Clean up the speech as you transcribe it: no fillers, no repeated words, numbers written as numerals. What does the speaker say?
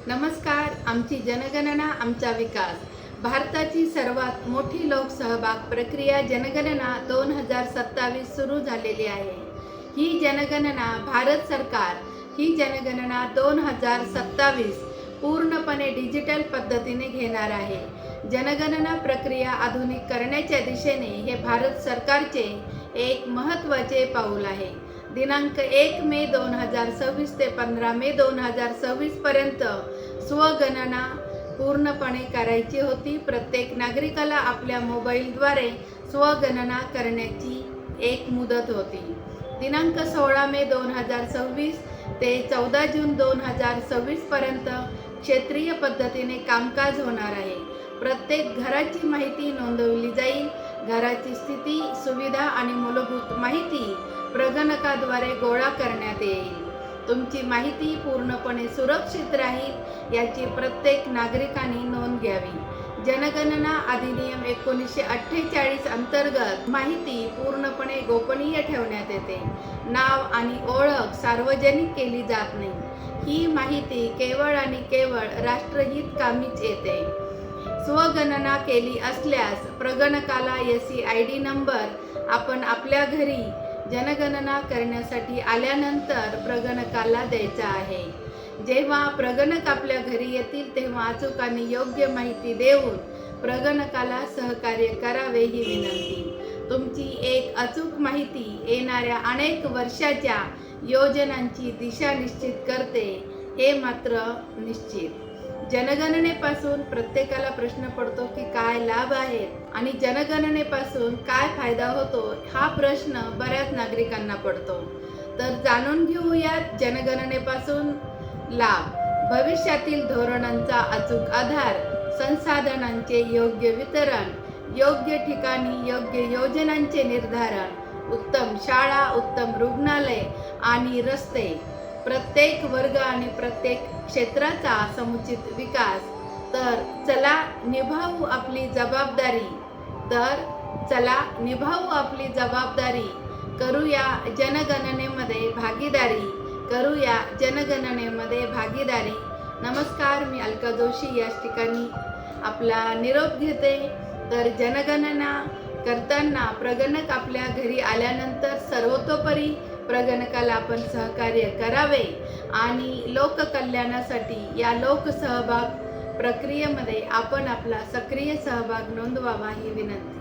नमस्कार. आमची जनगणना आमचा विकास. भारताची सर्वात मोठी लोकसहभाग प्रक्रिया जनगणना 2027 सुरू झालेली आहे. ही जनगणना 2027 पूर्णपणे डिजिटल पद्धतीने घेणार आहे. जनगणना प्रक्रिया आधुनिक करण्याच्या दिशेने हे भारत सरकारचे एक महत्त्वाचे पाऊल आहे. दिनांक 1 मे 2026 ते 15 मे 2026 पर्यंत स्वगणना पूर्णपणे करायची होती. प्रत्येक नागरिकाला आपल्या मोबाईलद्वारे स्वगणना करण्याची एक मुदत होती. दिनांक 16 मे 2026 ते 14 जून 2026 पर्यंत क्षेत्रीय पद्धतीने कामकाज होणार आहे. प्रत्येक घराची माहिती नोंदवली जाईल. घराची स्थिती, सुविधा आणि मूलभूत माहिती प्रगणकाद्वारे गोळा करण्यात येईल. तुमची माहिती पूर्णपणे सुरक्षित राहील याची प्रत्येक नागरिकाने नोंद घ्यावी. जनगणना अधिनियम 1948 अंतर्गत माहिती पूर्णपणे गोपनीय ठेवण्यात येते. नाव आणि ओळख सार्वजनिक केली जात नाही. ही माहिती केवळ आणि केवळ राष्ट्रहित कामीच येते. स्वगणना केली असल्यास प्रगणकाला SCID नंबर आपण आपल्या घरी जनगणना करण्यासाठी आल्यानंतर प्रगणकाला द्यायचा आहे. जेव्हा प्रगणक आपल्या घरी येतील तेव्हा अचूक आणि योग्य माहिती देऊन प्रगणकाला सहकार्य करावे ही विनंती. तुमची एक अचूक माहिती येणाऱ्या अनेक वर्षाच्या योजनांची दिशा निश्चित करते हे मात्र निश्चित. जनगणनेपासून प्रत्येकाला प्रश्न पडतो की काय लाभ आहेत आणि जनगणनेपासून काय फायदा होतो हा प्रश्न बऱ्याच नागरिकांना पडतो. तर जाणून घेऊयात जनगणनेपासून लाभ. भविष्यातील धोरणांचा अचूक आधार, संसाधनांचे योग्य वितरण, योग्य ठिकाणी योग्य योजनांचे निर्धारण, उत्तम शाळा, उत्तम रुग्णालय आणि रस्ते, प्रत्येक वर्ग आणि प्रत्येक क्षेत्राचा समुचित विकास. तर चला निभावू आपली जबाबदारी. करूया जनगणनेमध्ये भागीदारी. नमस्कार, मी अलका जोशी याच ठिकाणी आपला निरोप घेते. तर जनगणना करताना प्रगणक आपल्या घरी आल्यानंतर सर्वतोपरी प्रगणकाला आपण सहकार्य करावे आणि लोककल्याणासाठी या लोकसहभाग प्रक्रियेमध्ये आपण आपला सक्रिय सहभाग नोंदवावा ही विनंती.